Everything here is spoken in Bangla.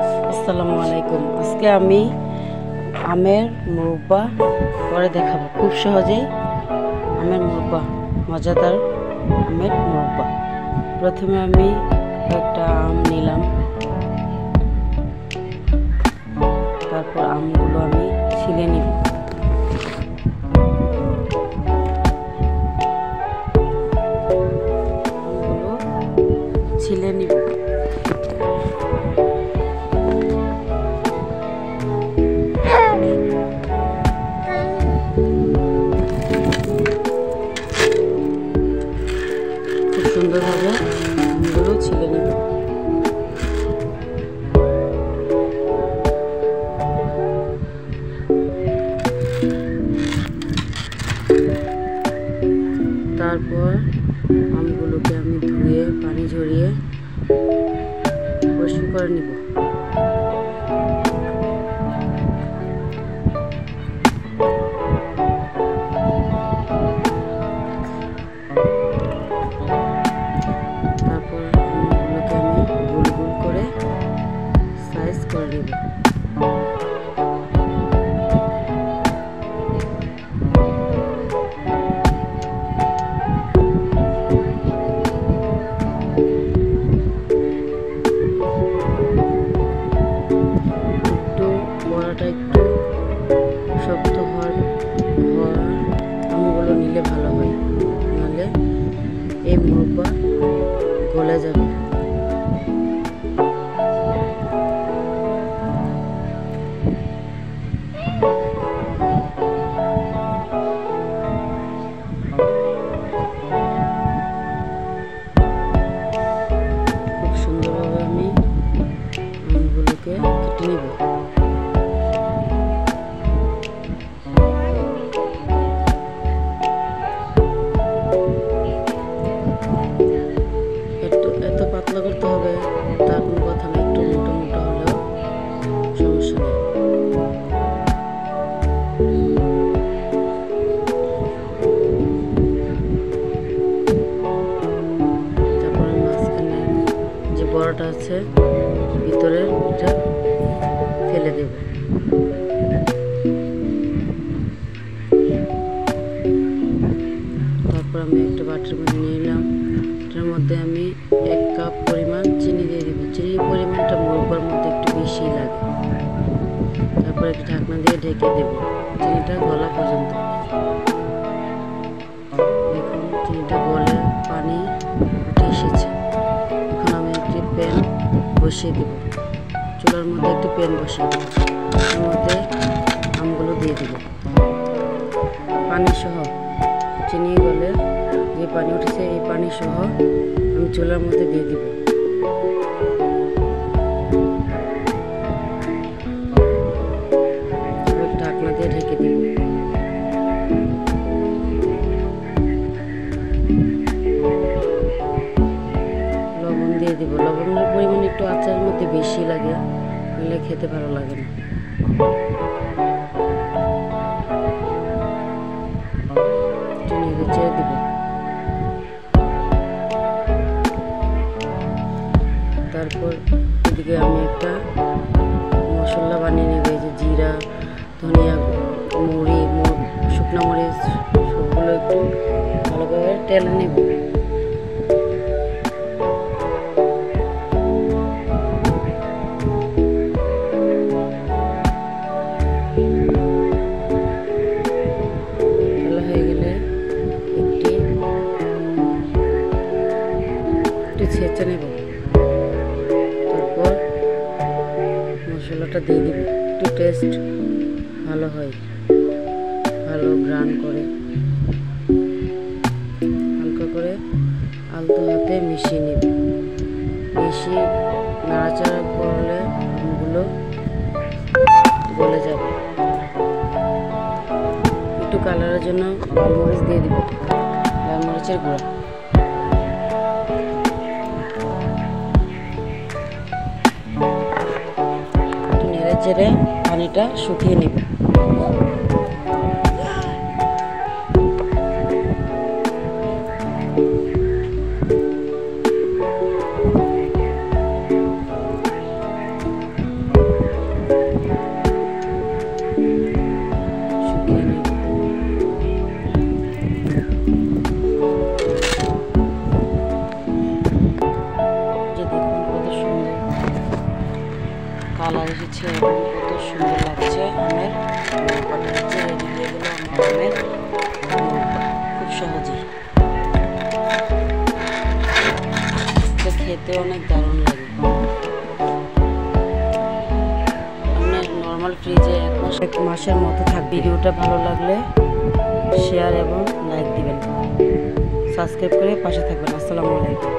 আসসালামু আলাইকুম। আজকে আমি আমের মুরব্বা করে দেখাবো। খুব সহজেই আমের মুরব্বা, মজাদার আমের মুরব্বা। প্রথমে আমি একটা আম নিলাম, তারপর আমগুলো আমি ছিলে নিব। ছিলে নিব। খুব সুন্দরভাবে আমগুলো ছিলে নিব। তারপর আমগুলোকে আমি ধুয়ে পানি ঝরিয়ে পরিষ্কার করে নিব। তারপর আমগুলোকে আমি গোল গোল করে সাইজ করে নিব। একটু শক্ত হওয়ার আমগুলো নিলে ভালো হয়, নাহলে এই মুরব্বা গলে যাবে। খুব সুন্দরভাবে আমি আমগুলোকে কেটে নেব। এত পাতলা করতে হবে তা কোনো কথা না, একটু মোটা মোটা হলেও সমস্যা নেই। তারপরে মাঝখানে যে বড়টা আছে ভিতরের ওটা ফেলে দেব। তারপর আমি একটা বাটির মধ্যে নিয়ে নিলাম। এটার মধ্যে আমি 1 কাপ পরিমাণ চিনি দিয়ে দেবো। চিনির পরিমাণটা মুরব্বার মধ্যে একটু বেশি লাগে। তারপর একটু ঢাকনা দিয়ে ঢেকে দেব চিনিটা গলা পর্যন্ত। দেখুন চিনিটা গলে পানি উঠে এসেছে। এখন আমি একটি প্যান বসিয়ে দেব। চুলার মধ্যে একটি প্যান বসিয়ে দেব। এর মধ্যে আমগুলো দিয়ে দেব পানি সহ। চিনি গলে যে পানি উঠেছে এই পানি সহ আমি চুলার মধ্যে দিয়ে দিব। ঢাকনা দিয়ে ঢেকে দিব। লবণ দিয়ে দিব। লবণের পরিমাণ একটু আচারের মধ্যে বেশি লাগে, নাহলে খেতে ভালো লাগে না। ছেড়ে দিব। তারপর এদিকে আমি একটা মশলা বানিয়ে নেব। এই যে জিরা, ধনিয়া, মুড়ি, শুকনো মরিচ সবগুলো একটু ভালোভাবে টেলে নেব। ছেঁচে নেব। তারপর মশলাটা দিয়ে দিব। একটু টেস্ট ভালো হয়, ভালো গ্রান করে। হালকা করে আলতো হাতে মিশিয়ে নেব। বেশি নাড়াচাড়া করলে আমগুলো গলে যাবে। একটু কালারের জন্য লাল মরিচ দিয়ে দিব, লাল মরিচের গুঁড়া। ছেড়ে পানিটা শুকিয়ে নেব। এসেছে এবং কত সুন্দর লাগছে আমের মৌপাটা হচ্ছে রেডি হয়ে গেল আমার আমের মৌপা খুব সহজেই। এটা খেতে অনেক দারুণ লাগে। আপনার নর্মাল ফ্রিজে 1 মাসের মতো থাকবে। ভিডিওটা ভালো লাগলে শেয়ার এবং লাইক দিবেন, সাবস্ক্রাইব করে পাশে থাকবেন। আসসালামু আলাইকুম।